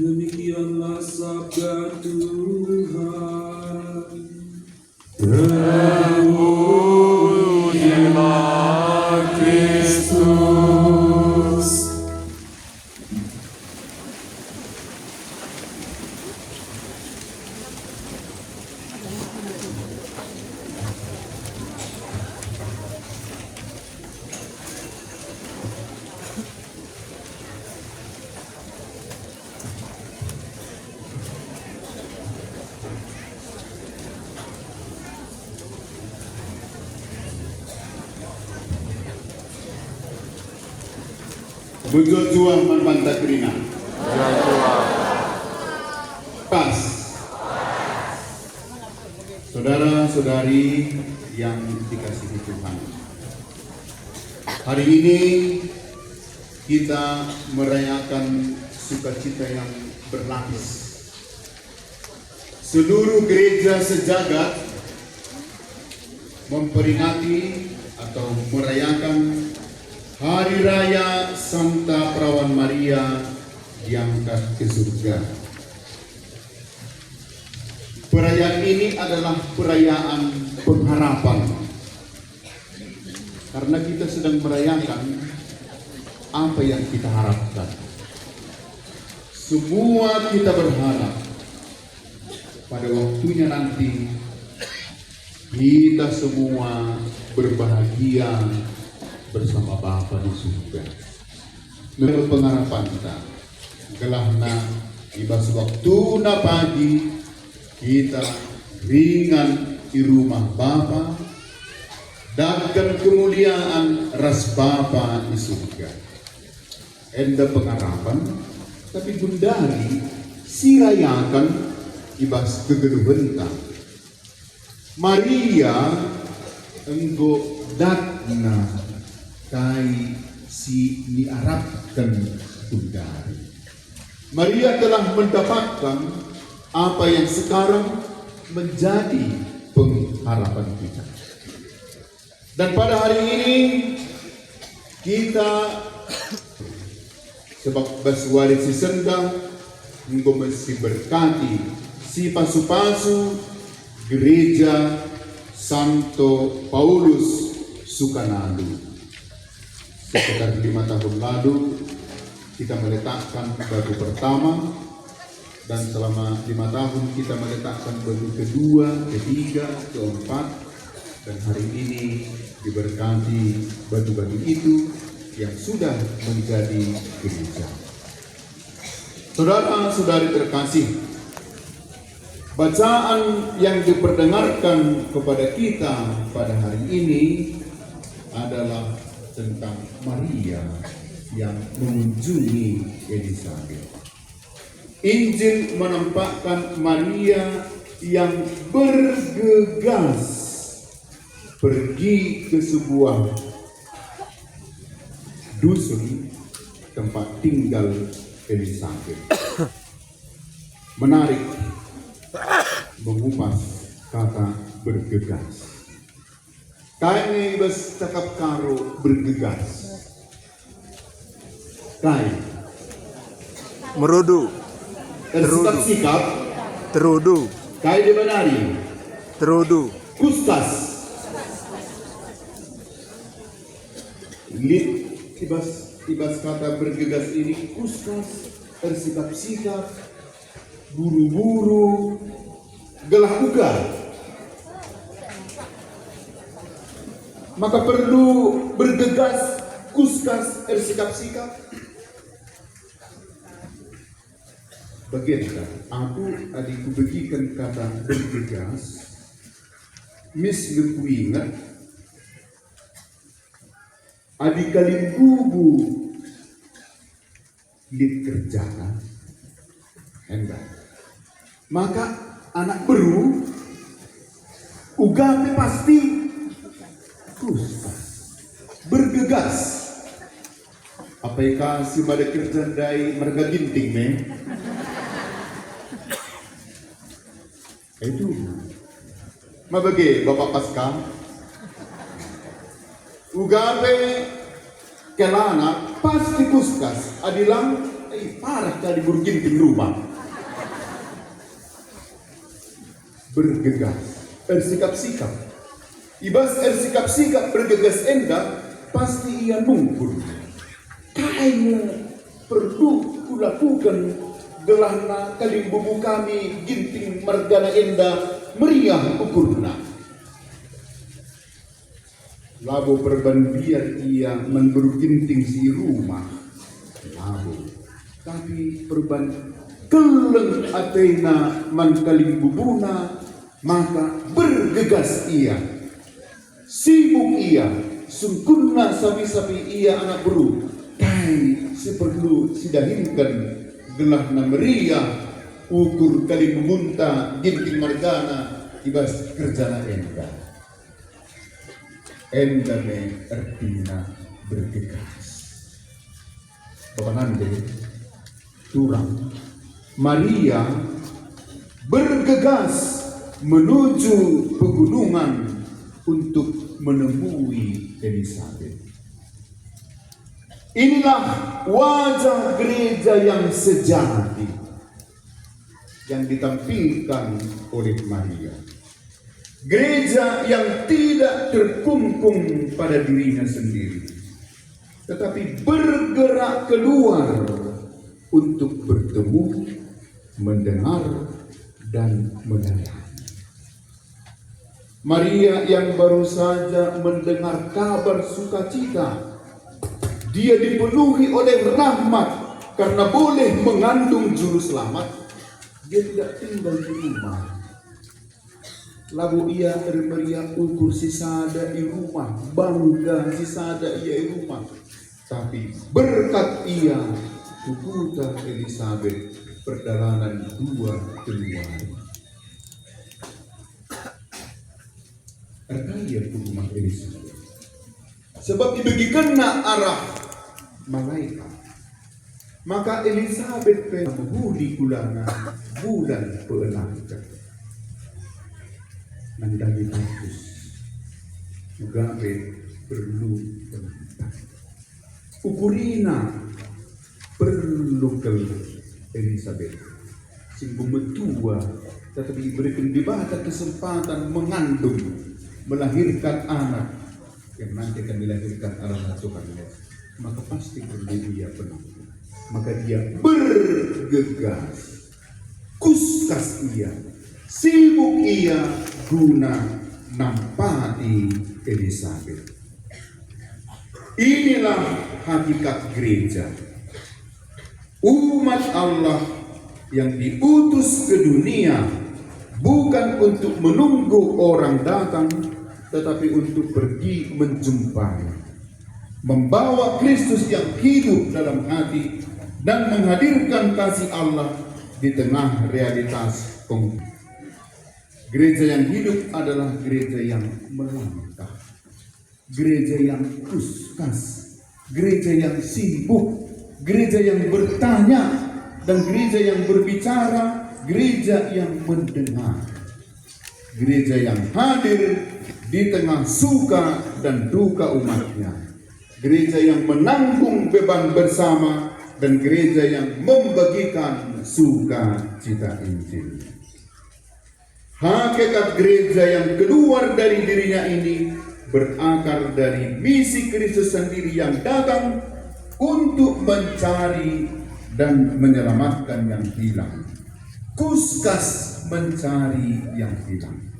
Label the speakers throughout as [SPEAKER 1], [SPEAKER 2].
[SPEAKER 1] Demikianlah sabda Tuhan.
[SPEAKER 2] Terpujilah Kristus.
[SPEAKER 3] Bujua manpanta krina. Pas. Saudara-saudari yang dikasihi Tuhan. Hari ini kita merayakan sukacita yang berlapis. Seluruh gereja sejagat memperingati atau merayakan Hari Raya Santa Perawan Maria diangkat ke surga. Perayaan ini adalah perayaan pengharapan. Karena kita sedang merayakan apa yang kita harapkan. Semua kita berharap pada waktunya nanti kita semua berbahagia bersama Bapa di surga. Menurut pengharapan kita, gelahna ibas waktu na pagi kita ringan di rumah Bapa dan kemuliaan ras Bapa di surga. Enda pengharapan, tapi gundari sirayakan ibas kegeduhenta. Maria enggo datna kai si diharapkan gundari. Maria telah mendapatkan apa yang sekarang menjadi pengharapan kita. Dan pada hari ini kita sebab baswari si sendang engkau mesti berkati si pasu-pasu gereja Santo Paulus Sukanadu. Sekitar 5 tahun lalu kita meletakkan batu pertama, dan selama 5 tahun kita meletakkan batu kedua, ketiga, keempat, dan hari ini diberkati batu-batu itu yang sudah menjadi gereja. Saudara-saudari terkasih, bacaan yang diperdengarkan kepada kita pada hari ini adalah tentang Maria yang mengunjungi Elizabeth. Injil menampakkan Maria yang bergegas pergi ke sebuah dusun tempat tinggal Elizabeth. Menarik mengupas kata bergegas. Kain ibas cakap karo bergegas. Kain
[SPEAKER 2] Merudu.
[SPEAKER 3] sikap
[SPEAKER 2] Terudu.
[SPEAKER 3] kain dibenari.
[SPEAKER 2] Terudu.
[SPEAKER 3] Kuskas. Lit ibas kata bergegas ini kuskas, bersikap-sikap, buru-buru, gelah uga. Maka perlu bergegas, kuskas, bersikap-sikap. Bagaimana? Aku adikku bagikan kata bergegas. Mis leku ingat. Adik kali bubu lit kerjaan. Enggak. Maka anak beru ugape pasti kuskas, bergegas. Apakah si pada kerjaan dari mereka ginting me? Itu. Mabage Bapak Pasca. Ugape kelana pasti kuskas. Adilang pasti parah kali berginting rumah. Bergegas, bersikap-sikap. Ibas bersikap-sikap bergegas enda, pasti ia nungkur. Kayaknya perlu kulakukan gelahna kali bubu kami ginting margana enda meriah ukurna. Labo perbandian ia memburu ginting si rumah. Labo, tapi perban keleng atena man kali bubuna, maka bergegas ia. Sibuk ia, sungkunna sapi-sapi ia anak beru. Kai seperlu sidahinkan gelahna meriah ukur kali memunta ginting margana ibas kerjana enda. Enda me artinya bergegas. Bapak nanti turang Maria bergegas menuju pegunungan untuk menemui Elizabeth. Inilah wajah gereja yang sejati yang ditampilkan oleh Maria. Gereja yang tidak terkungkung pada dirinya sendiri, tetapi bergerak keluar untuk bertemu, mendengar, dan melayani. Maria yang baru saja mendengar kabar sukacita, dia dipenuhi oleh rahmat karena boleh mengandung juru selamat. Dia tidak tinggal di rumah. Lalu ia Maria ukur sisada di rumah, bangga sisada ia di rumah. Tapi berkat ia, tukuta Elizabeth perjalanan 2 keluar. Arkaya ke rumah Elizabeth. Sebab dibagikanna arah malaikat. Maka Elizabeth menghudi kulana bulan peelangkan. Nandangi bagus. Mugabe perlu tentang. Ukurina perlu ke Elizabeth. Singgung metua, tetapi berikan dibata kesempatan mengandung, melahirkan anak yang nanti akan dilahirkan anak Tuhan. Maka pasti perlu dia penuh. Maka dia bergegas, kuskas ia, sibuk ia guna nampati Elizabeth. Inilah hakikat gereja, umat Allah yang diutus ke dunia bukan untuk menunggu orang datang, tetapi untuk pergi menjumpai, membawa Kristus yang hidup dalam hati dan menghadirkan kasih Allah di tengah realitas kehidupan. Gereja yang hidup adalah gereja yang melangkah, gereja yang kuskas, gereja yang sibuk, gereja yang bertanya, dan gereja yang berbicara, gereja yang mendengar, gereja yang hadir di tengah suka dan duka umatnya, gereja yang menanggung beban bersama, dan gereja yang membagikan sukacita Injil. Hakikat gereja yang keluar dari dirinya ini berakar dari misi Kristus sendiri yang datang untuk mencari dan menyelamatkan yang hilang. Kuskas mencari yang hilang.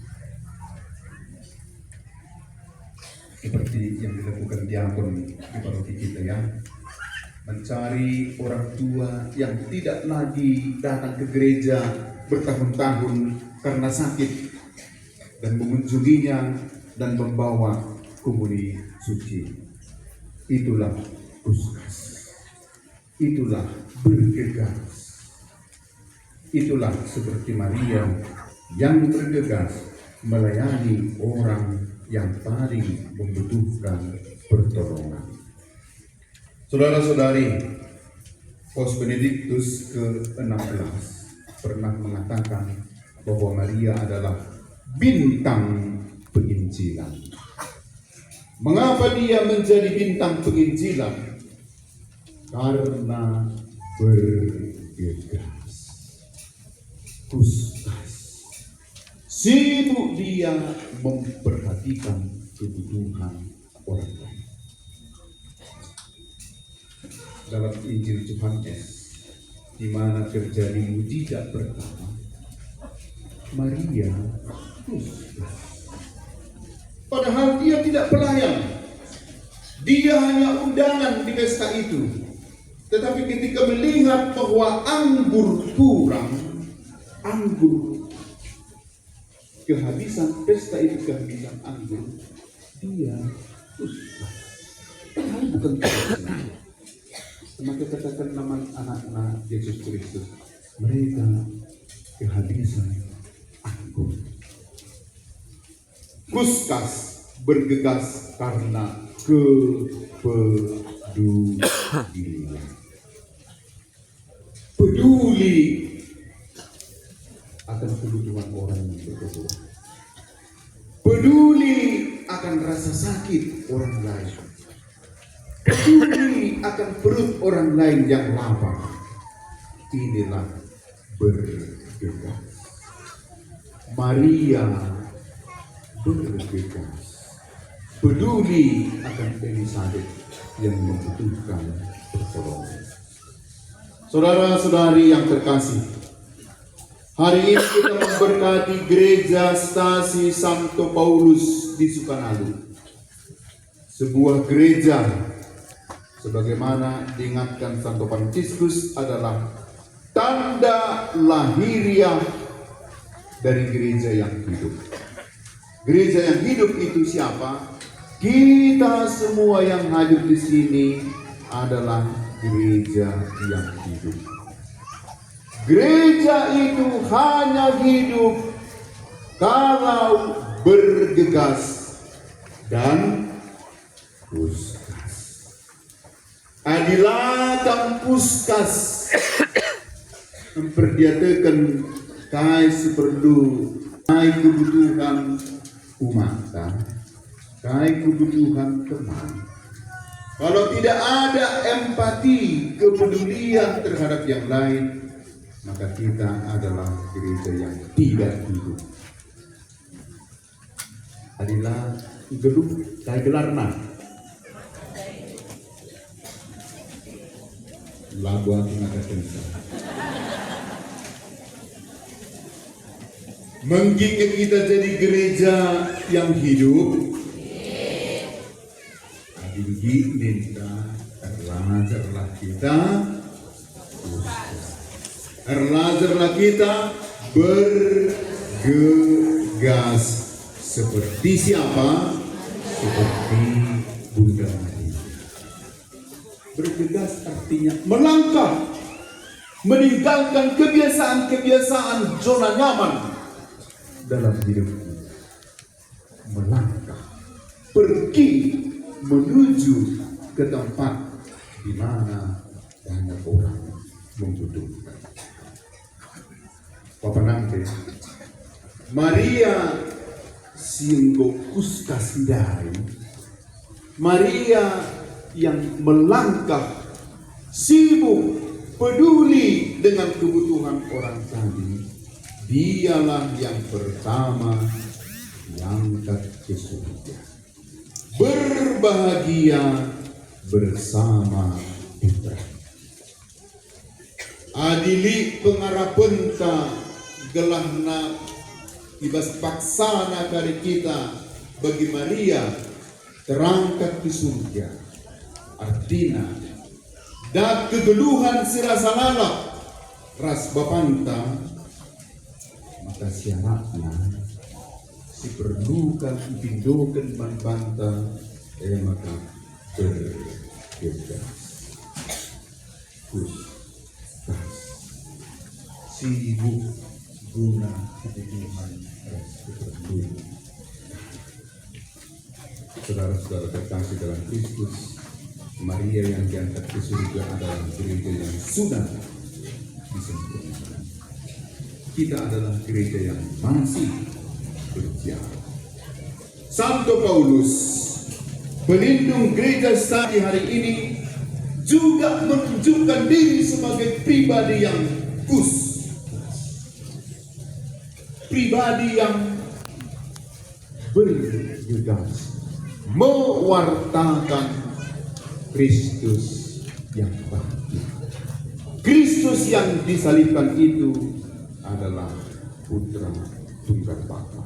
[SPEAKER 3] Seperti yang dilakukan diakon di paroki kita ya. Mencari orang tua yang tidak lagi datang ke gereja bertahun-tahun karena sakit, dan mengunjunginya dan membawa komuni suci. Itulah kuskas, itulah bergegas, itulah seperti Maria yang bergegas melayani orang yang paling membutuhkan pertolongan. Saudara-saudari, Paus Benediktus ke-16 pernah mengatakan bahwa Maria adalah bintang penginjilan. Mengapa dia menjadi bintang penginjilan? Karena bergegas. Kustas, sibuk dia memperhatikan kebutuhan orang lain. Dalam Injil Yohanes, di mana terjadi mujizat pertama, Maria kustas. Padahal dia tidak pelayan, dia hanya undangan di pesta itu. Tetapi ketika melihat bahwa anggur kurang, anggur kehabisan, pesta itu kehabisan anggur, dia kustas. Padahal bukan kehabisan. Maka katakan nama anak-anak Yesus Kristus, mereka kehabisan anggur. Kuskas, bergegas karena kepedulian. Peduli akan kebutuhan orang yang berkebutuhan. Peduli akan rasa sakit orang lain. Peduli akan perut orang lain yang lapar. Inilah bergegas. Maria bergegas, peduli akan Elisabet yang membutuhkan pertolongan. Saudara-saudari yang terkasih, hari ini kita memberkati gereja Stasi Santo Paulus di Sukanalu. Sebuah gereja sebagaimana diingatkan Santo Fransiskus adalah tanda lahiriah dari gereja yang hidup. Gereja yang hidup itu siapa? Kita semua yang hadir di sini adalah gereja yang hidup. Gereja itu hanya hidup kalau bergegas dan kuskas. Adilah kuskas memperdiatakan kai seperlu kai kebutuhan umat, kai kebutuhan teman. Kalau tidak ada empati, kepedulian terhadap yang lain, maka kita adalah gereja yang tidak hidup. Adilah gedung kai gelarna lagu mengatakan mengingat kita jadi gereja yang hidup. Adilgi minta terlajarlah kita, terlajarlah kita bergegas seperti siapa? Seperti Bunda Maria. Bergegas artinya melangkah, meninggalkan kebiasaan-kebiasaan zona nyaman dalam hidup ini, melangkah, pergi menuju ke tempat di mana banyak orang membutuhkan. Bapak nanti, Maria singgo kuskas dari, Maria yang melangkah, sibuk, peduli dengan kebutuhan orang tadi. Dialah yang pertama diangkat ke surga. Berbahagia bersama Ibrahim. Adili pengarapenta gelahna ibas paksana dari kita bagi Maria terangkat ke surga. Artinya dan kegeluhan sirasa lalak ras bapanta, maka syaratnya diperlukan pindokan banta maka bergegas kuskas sibuk guna kebutuhan keperluan. Saudara-saudara terkasih dalam Kristus, Maria yang diangkat ke surga adalah gereja yang sudah disempurnakan. Kita adalah gereja yang masih berjalan. Santo Paulus, pelindung gereja Stasi hari ini, juga menunjukkan diri sebagai pribadi yang pribadi yang bergegas, mewartakan Kristus yang bahagia. Kristus yang disalibkan itu adalah putra tunggal Bapa.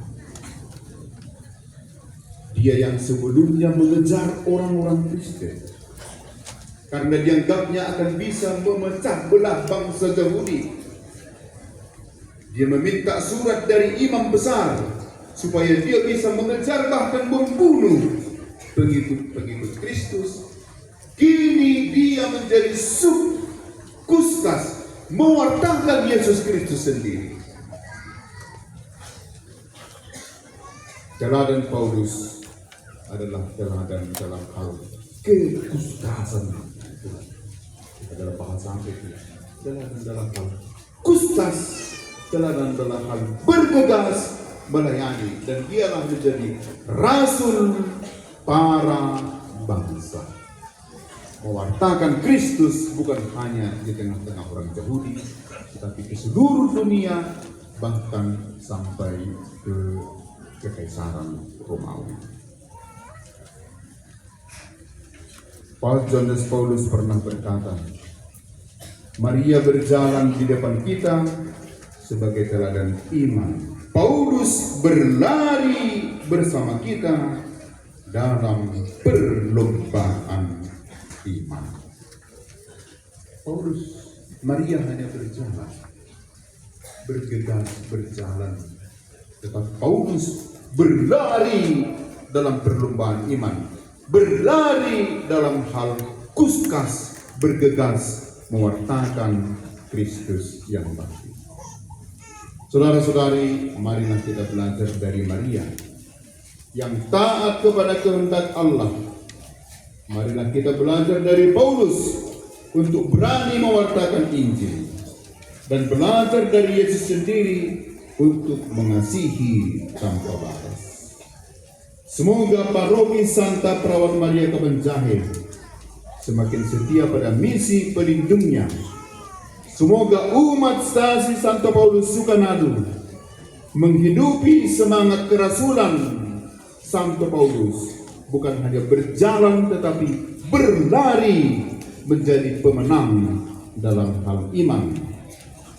[SPEAKER 3] Dia yang sebelumnya mengejar orang-orang Kristen karena dianggapnya akan bisa memecah belah bangsa Yahudi. Dia meminta surat dari imam besar supaya dia bisa mengejar bahkan membunuh pengikut-pengikut Kristus. Kini dia menjadi kustas mewartakan Yesus Kristus sendiri. Teladan Paulus adalah teladan dalam hal kekustasan. Adalah bahasa Inggris. Teladan dalam hal kustas, teladan dalam hal bergegas melayani, dan dialah menjadi rasul para bangsa. Mewartakan Kristus bukan hanya di tengah-tengah orang Yahudi, tetapi di seluruh dunia, bahkan sampai ke Kekaisaran Romawi. Johannes Paulus pernah berkata, Maria berjalan di depan kita sebagai teladan iman. Paulus berlari bersama kita dalam perlombaan iman. Maria hanya bergegas berjalan, tetapi Paulus berlari dalam perlombaan iman, berlari dalam hal kuskas, bergegas mewartakan Kristus yang bahagia. Saudara-saudari, marilah kita belajar dari Maria yang taat kepada kehendak Allah. Marilah kita belajar dari Paulus untuk berani mewartakan Injil, dan belajar dari Yesus sendiri untuk mengasihi tanpa batas. Semoga paroki Santa Perawat Maria Kebenjahe semakin setia pada misi pelindungnya. Semoga umat stasi Santo Paulus Sukanadu menghidupi semangat kerasulan Santo Paulus, bukan hanya berjalan tetapi berlari menjadi pemenang dalam hal iman.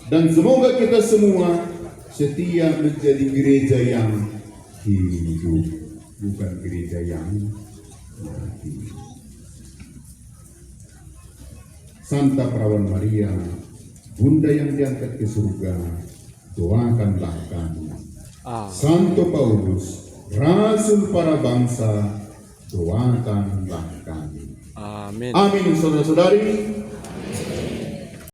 [SPEAKER 3] Dan semoga kita semua setia menjadi gereja yang hidup, bukan gereja yang mati. Santa Perawan Maria, Bunda yang diangkat ke surga, doakanlah kami. Santo Paulus, Rasul para bangsa, doakanlah kami.
[SPEAKER 2] Amin.
[SPEAKER 3] Amin, saudara-saudari.